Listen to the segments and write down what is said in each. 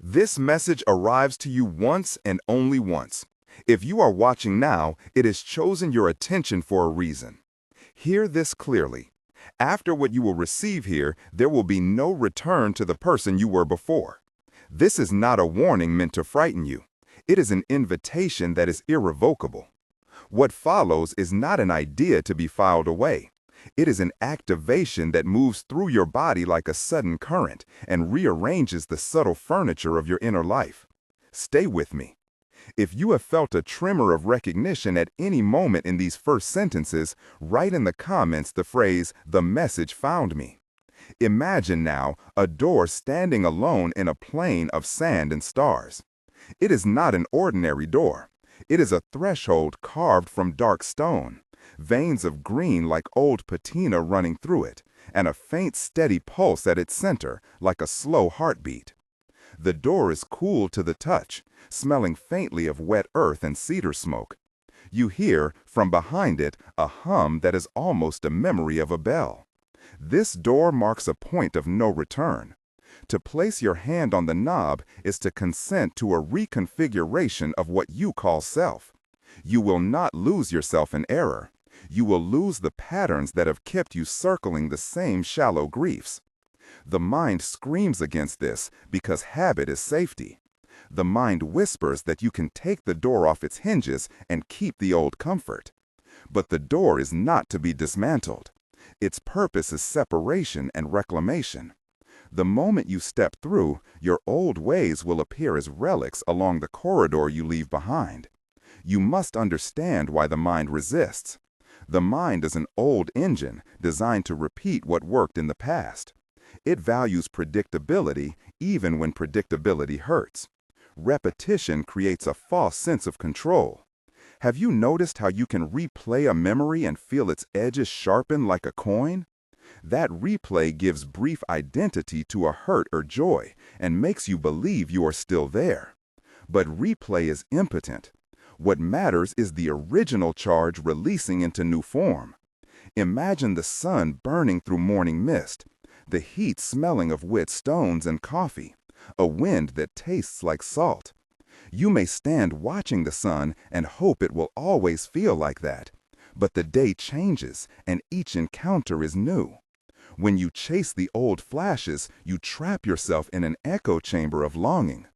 This message arrives to you once and only once. If you are watching now, it has chosen your attention for a reason. Hear this clearly. After what you will receive here, there will be no return to the person you were before. This is not a warning meant to frighten you. It is an invitation that is irrevocable. What follows is not an idea to be filed away. It is an activation that moves through your body like a sudden current and rearranges the subtle furniture of your inner life. Stay with me. If you have felt a tremor of recognition at any moment in these first sentences, write in the comments the phrase, "The message found me." Imagine now a door standing alone in a plain of sand and stars. It is not an ordinary door. It is a threshold carved from dark stone, veins of green like old patina running through it, and a faint steady pulse at its center like a slow heartbeat. The door is cool to the touch, smelling faintly of wet earth and cedar smoke. You hear, from behind it, a hum that is almost a memory of a bell. This door marks a point of no return. To place your hand on the knob is to consent to a reconfiguration of what you call self. You will not lose yourself in error. You will lose the patterns that have kept you circling the same shallow griefs. The mind screams against this because habit is safety. The mind whispers that you can take the door off its hinges and keep the old comfort. But the door is not to be dismantled. Its purpose is separation and reclamation. The moment you step through, your old ways will appear as relics along the corridor you leave behind. You must understand why the mind resists. The mind is an old engine designed to repeat what worked in the past. It values predictability even when predictability hurts. Repetition creates a false sense of control. Have you noticed how you can replay a memory and feel its edges sharpen like a coin? That replay gives brief identity to a hurt or joy and makes you believe you are still there. But replay is impotent. What matters is the original charge releasing into new form. Imagine the sun burning through morning mist, the heat smelling of wet stones and coffee, a wind that tastes like salt. You may stand watching the sun and hope it will always feel like that, but the day changes and each encounter is new. When you chase the old flashes, you trap yourself in an echo chamber of longing.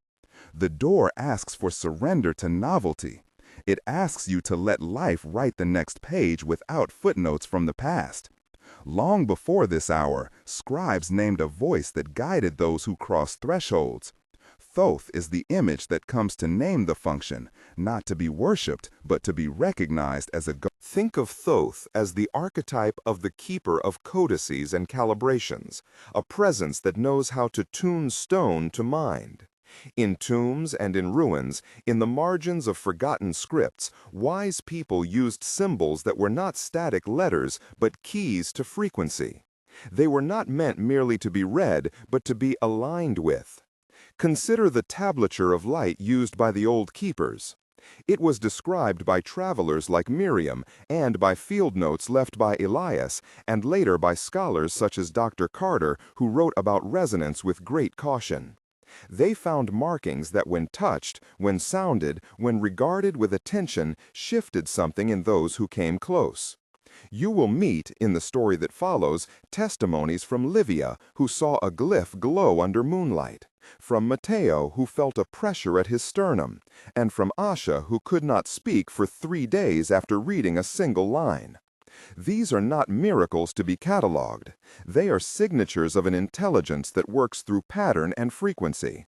The door asks for surrender to novelty. It asks you to let life write the next page without footnotes from the past. Long before this hour, scribes named a voice that guided those who crossed thresholds. Thoth is the image that comes to name the function, not to be worshipped, but to be recognized as a god. Think of Thoth as the archetype of the keeper of codices and calibrations, a presence that knows how to tune stone to mind. In tombs and in ruins, in the margins of forgotten scripts, wise people used symbols that were not static letters, but keys to frequency. They were not meant merely to be read, but to be aligned with. Consider the tablature of light used by the old keepers. It was described by travelers like Miriam and by field notes left by Elias, and later by scholars such as Dr. Carter, who wrote about resonance with great caution. They found markings that when touched, when sounded, when regarded with attention, shifted something in those who came close. You will meet, in the story that follows, testimonies from Livia, who saw a glyph glow under moonlight, from Matteo, who felt a pressure at his sternum, and from Asha, who could not speak for 3 days after reading a single line. These are not miracles to be catalogued. They are signatures of an intelligence that works through pattern and frequency.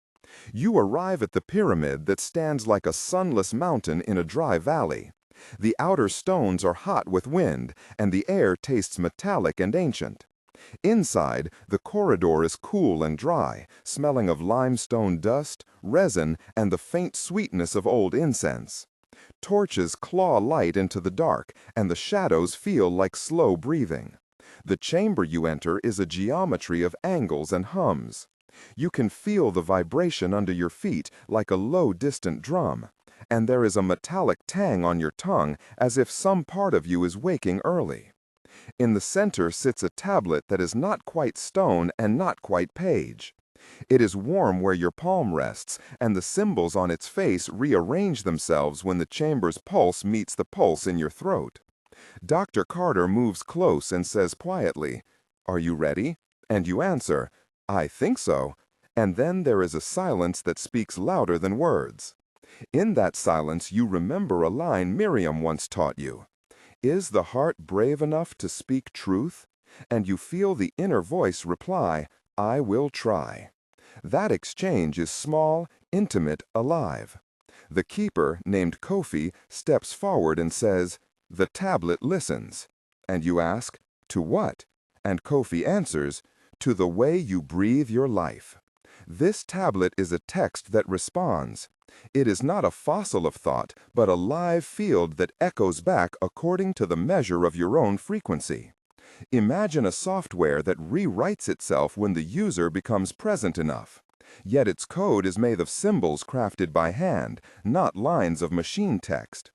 You arrive at the pyramid that stands like a sunless mountain in a dry valley. The outer stones are hot with wind, and the air tastes metallic and ancient. Inside, the corridor is cool and dry, smelling of limestone dust, resin, and the faint sweetness of old incense. Torches claw light into the dark, and the shadows feel like slow breathing. The chamber you enter is a geometry of angles and hums. You can feel the vibration under your feet like a low distant drum, and there is a metallic tang on your tongue as if some part of you is waking early. In the center sits a tablet that is not quite stone and not quite page. It is warm where your palm rests, and the symbols on its face rearrange themselves when the chamber's pulse meets the pulse in your throat. Dr. Carter moves close and says quietly, "Are you ready?" And you answer, "I think so." And then there is a silence that speaks louder than words. In that silence, you remember a line Miriam once taught you. "Is the heart brave enough to speak truth?" And you feel the inner voice reply, "I will try." That exchange is small, intimate, alive. The keeper, named Kofi, steps forward and says, "The tablet listens." And you ask, "To what?" And Kofi answers, "To the way you breathe your life." This tablet is a text that responds. It is not a fossil of thought, but a live field that echoes back according to the measure of your own frequency. Imagine a software that rewrites itself when the user becomes present enough. Yet its code is made of symbols crafted by hand, not lines of machine text.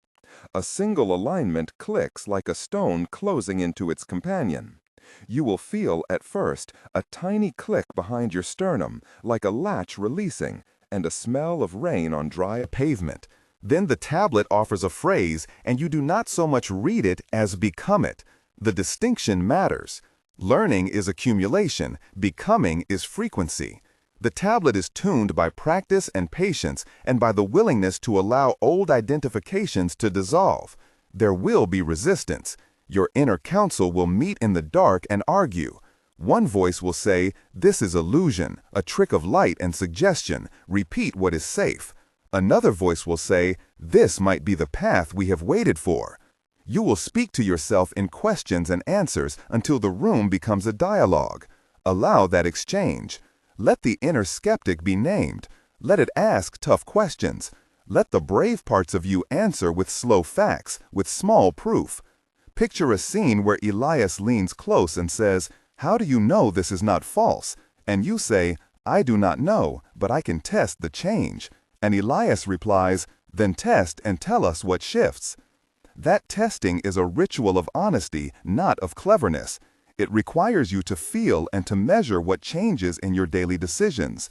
A single alignment clicks like a stone closing into its companion. You will feel, at first, a tiny click behind your sternum, like a latch releasing, and a smell of rain on dry pavement. Then the tablet offers a phrase, and you do not so much read it as become it. The distinction matters. Learning is accumulation, becoming is frequency. The tablet is tuned by practice and patience and by the willingness to allow old identifications to dissolve. There will be resistance. Your inner counsel will meet in the dark and argue. One voice will say, "This is illusion, a trick of light and suggestion. Repeat what is safe." Another voice will say, "This might be the path we have waited for." You will speak to yourself in questions and answers until the room becomes a dialogue. Allow that exchange. Let the inner skeptic be named. Let it ask tough questions. Let the brave parts of you answer with slow facts, with small proof. Picture a scene where Elias leans close and says, "How do you know this is not false?" And you say, "I do not know, but I can test the change." And Elias replies, "Then test and tell us what shifts." That testing is a ritual of honesty, not of cleverness. It requires you to feel and to measure what changes in your daily decisions.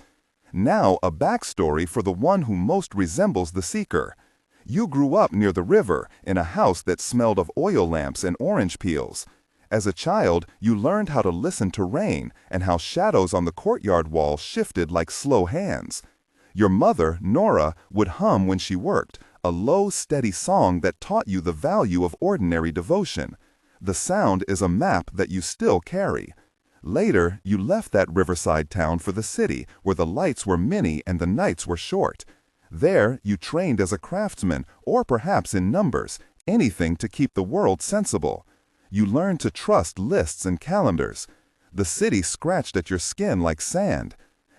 Now, a backstory for the one who most resembles the seeker. You grew up near the river, in a house that smelled of oil lamps and orange peels. As a child, you learned how to listen to rain and how shadows on the courtyard wall shifted like slow hands. Your mother, Nora, would hum when she worked, a low, steady song that taught you the value of ordinary devotion. The sound is a map that you still carry. Later, you left that riverside town for the city, where the lights were many and the nights were short. There, you trained as a craftsman, or perhaps in numbers, anything to keep the world sensible. You learned to trust lists and calendars. The city scratched at your skin like sand.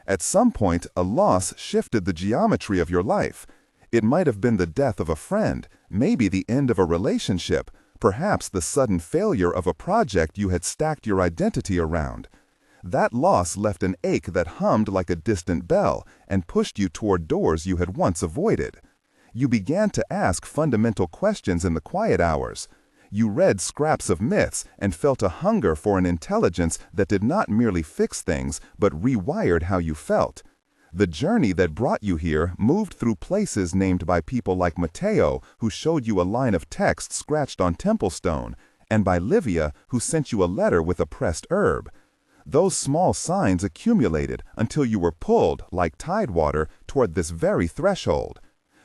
At some point, a loss shifted the geometry of your life. It might have been the death of a friend, maybe the end of a relationship, perhaps the sudden failure of a project you had stacked your identity around. That loss left an ache that hummed like a distant bell and pushed you toward doors you had once avoided. You began to ask fundamental questions in the quiet hours. You read scraps of myths and felt a hunger for an intelligence that did not merely fix things, but rewired how you felt. The journey that brought you here moved through places named by people like Matteo, who showed you a line of text scratched on temple stone, and by Livia, who sent you a letter with a pressed herb. Those small signs accumulated until you were pulled, like tidewater, toward this very threshold.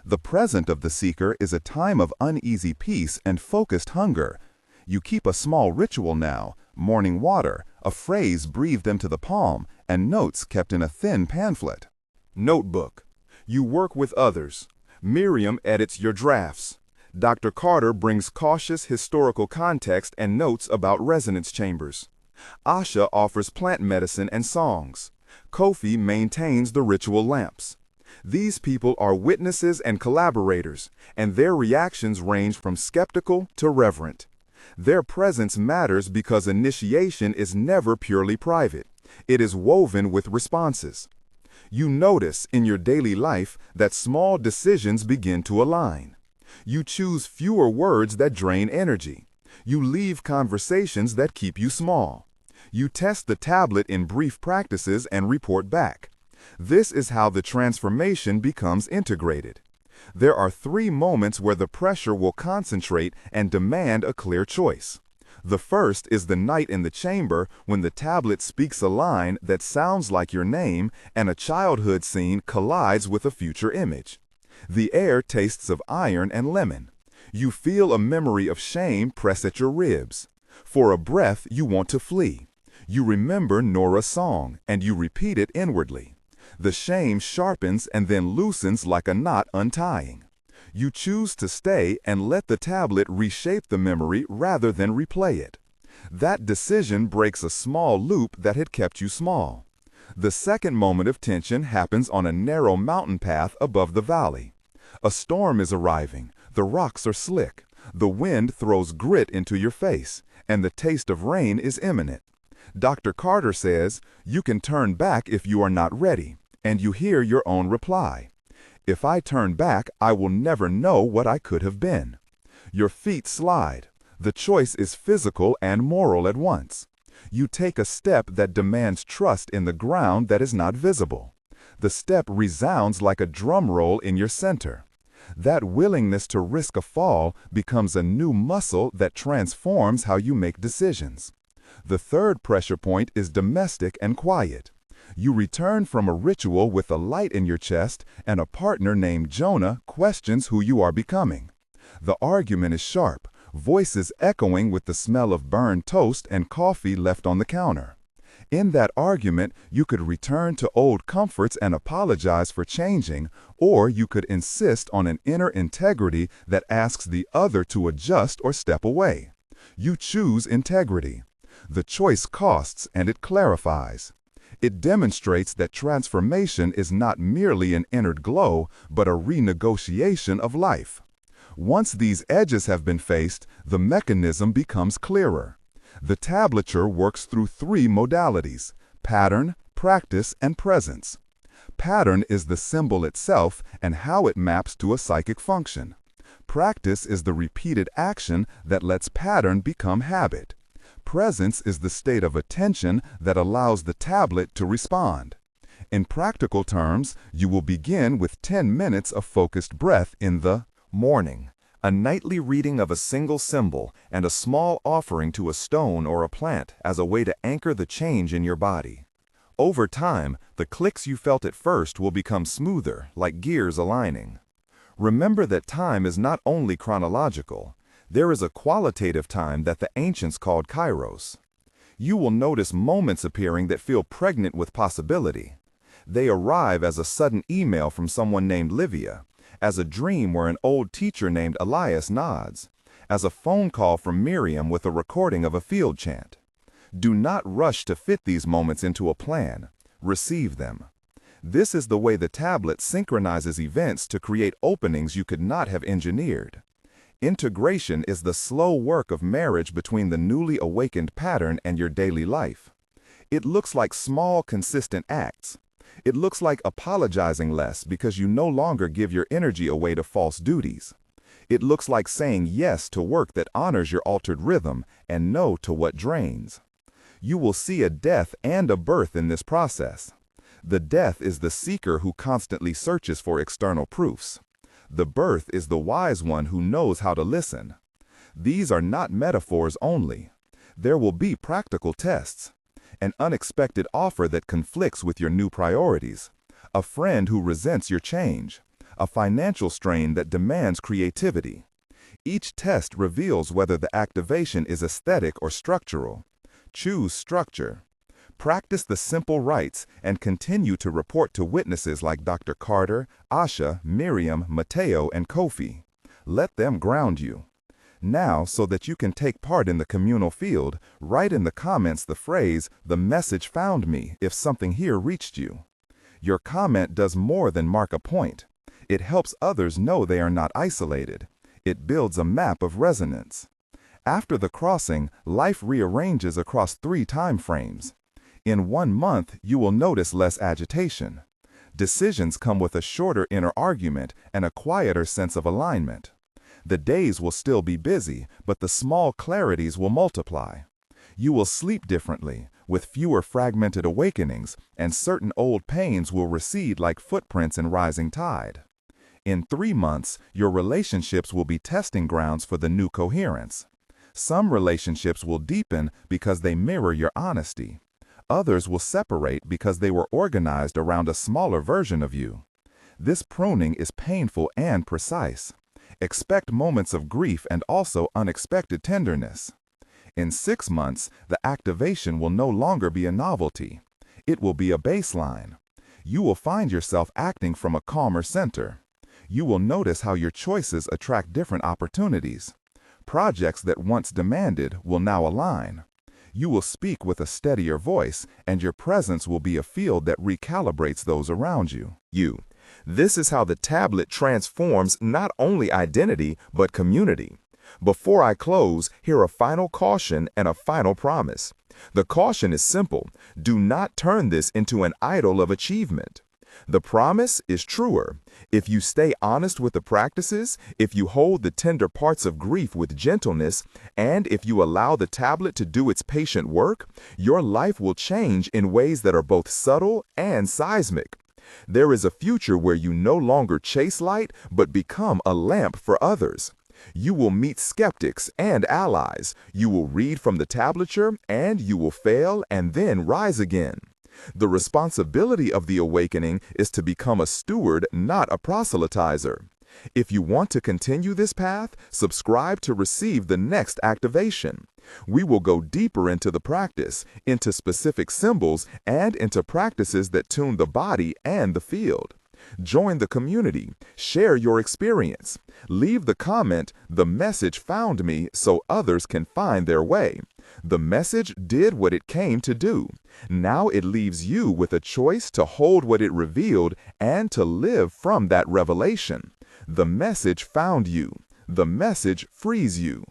The present of the seeker is a time of uneasy peace and focused hunger. You keep a small ritual now, morning water, a phrase breathed into the palm, and notes kept in a thin pamphlet. Notebook. You work with others. Miriam edits your drafts. Dr. Carter brings cautious historical context and notes about resonance chambers. Asha offers plant medicine and songs. Kofi maintains the ritual lamps. These people are witnesses and collaborators, and their reactions range from skeptical to reverent. Their presence matters because initiation is never purely private. It is woven with responses. You notice in your daily life that small decisions begin to align. You choose fewer words that drain energy. You leave conversations that keep you small. You test the tablet in brief practices and report back. This is how the transformation becomes integrated. There are 3 moments where the pressure will concentrate and demand a clear choice. The first is the night in the chamber when the tablet speaks a line that sounds like your name and a childhood scene collides with a future image. The air tastes of iron and lemon. You feel a memory of shame press at your ribs. For a breath, you want to flee. You remember Nora's song, and you repeat it inwardly. The shame sharpens and then loosens like a knot untying. You choose to stay and let the tablet reshape the memory rather than replay it. That decision breaks a small loop that had kept you small. The second moment of tension happens on a narrow mountain path above the valley. A storm is arriving, the rocks are slick, the wind throws grit into your face, and the taste of rain is imminent. Dr. Carter says, "You can turn back if you are not ready," and you hear your own reply. "If I turn back, I will never know what I could have been." Your feet slide. The choice is physical and moral at once. You take a step that demands trust in the ground that is not visible. The step resounds like a drum roll in your center. That willingness to risk a fall becomes a new muscle that transforms how you make decisions. The third pressure point is domestic and quiet. You return from a ritual with a light in your chest, and a partner named Jonah questions who you are becoming. The argument is sharp, voices echoing with the smell of burned toast and coffee left on the counter. In that argument, you could return to old comforts and apologize for changing, or you could insist on an inner integrity that asks the other to adjust or step away. You choose integrity. The choice costs, and it clarifies. It demonstrates that transformation is not merely an inner glow, but a renegotiation of life. Once these edges have been faced, the mechanism becomes clearer. The tablature works through 3 modalities: pattern, practice, and presence. Pattern is the symbol itself and how it maps to a psychic function. Practice is the repeated action that lets pattern become habit. Presence is the state of attention that allows the tablet to respond. In practical terms, you will begin with 10 minutes of focused breath in the morning, a nightly reading of a single symbol, and a small offering to a stone or a plant as a way to anchor the change in your body. Over time, the clicks you felt at first will become smoother, like gears aligning. Remember that time is not only chronological. There is a qualitative time that the ancients called kairos. You will notice moments appearing that feel pregnant with possibility. They arrive as a sudden email from someone named Livia, as a dream where an old teacher named Elias nods, as a phone call from Miriam with a recording of a field chant. Do not rush to fit these moments into a plan. Receive them. This is the way the tablet synchronizes events to create openings you could not have engineered. Integration is the slow work of marriage between the newly awakened pattern and your daily life. It looks like small, consistent acts. It looks like apologizing less because you no longer give your energy away to false duties. It looks like saying yes to work that honors your altered rhythm and no to what drains. You will see a death and a birth in this process. The death is the seeker who constantly searches for external proofs. The birth is the wise one who knows how to listen. These are not metaphors only. There will be practical tests. An unexpected offer that conflicts with your new priorities. A friend who resents your change. A financial strain that demands creativity. Each test reveals whether the activation is aesthetic or structural. Choose structure. Practice the simple rites and continue to report to witnesses like Dr. Carter, Asha, Miriam, Mateo, and Kofi. Let them ground you. Now, so that you can take part in the communal field, write in the comments the phrase, "The message found me," if something here reached you. Your comment does more than mark a point. It helps others know they are not isolated. It builds a map of resonance. After the crossing, life rearranges across 3 time frames. In 1 month, you will notice less agitation. Decisions come with a shorter inner argument and a quieter sense of alignment. The days will still be busy, but the small clarities will multiply. You will sleep differently, with fewer fragmented awakenings, and certain old pains will recede like footprints in rising tide. In 3 months, your relationships will be testing grounds for the new coherence. Some relationships will deepen because they mirror your honesty. Others will separate because they were organized around a smaller version of you. This pruning is painful and precise. Expect moments of grief and also unexpected tenderness. In 6 months, the activation will no longer be a novelty. It will be a baseline. You will find yourself acting from a calmer center. You will notice how your choices attract different opportunities. Projects that once demanded will now align. You will speak with a steadier voice, and your presence will be a field that recalibrates those around you. This is how the tablet transforms not only identity, but community. Before I close, hear a final caution and a final promise. The caution is simple. Do not turn this into an idol of achievement. The promise is truer. If you stay honest with the practices, if you hold the tender parts of grief with gentleness, and if you allow the tablet to do its patient work, your life will change in ways that are both subtle and seismic. There is a future where you no longer chase light, but become a lamp for others. You will meet skeptics and allies. You will read from the tablature, and you will fail and then rise again. The responsibility of the awakening is to become a steward, not a proselytizer. If you want to continue this path, subscribe to receive the next activation. We will go deeper into the practice, into specific symbols, and into practices that tune the body and the field. Join the community. Share your experience. Leave the comment, "The message found me," so others can find their way. The message did what it came to do. Now it leaves you with a choice to hold what it revealed and to live from that revelation. The message found you. The message frees you.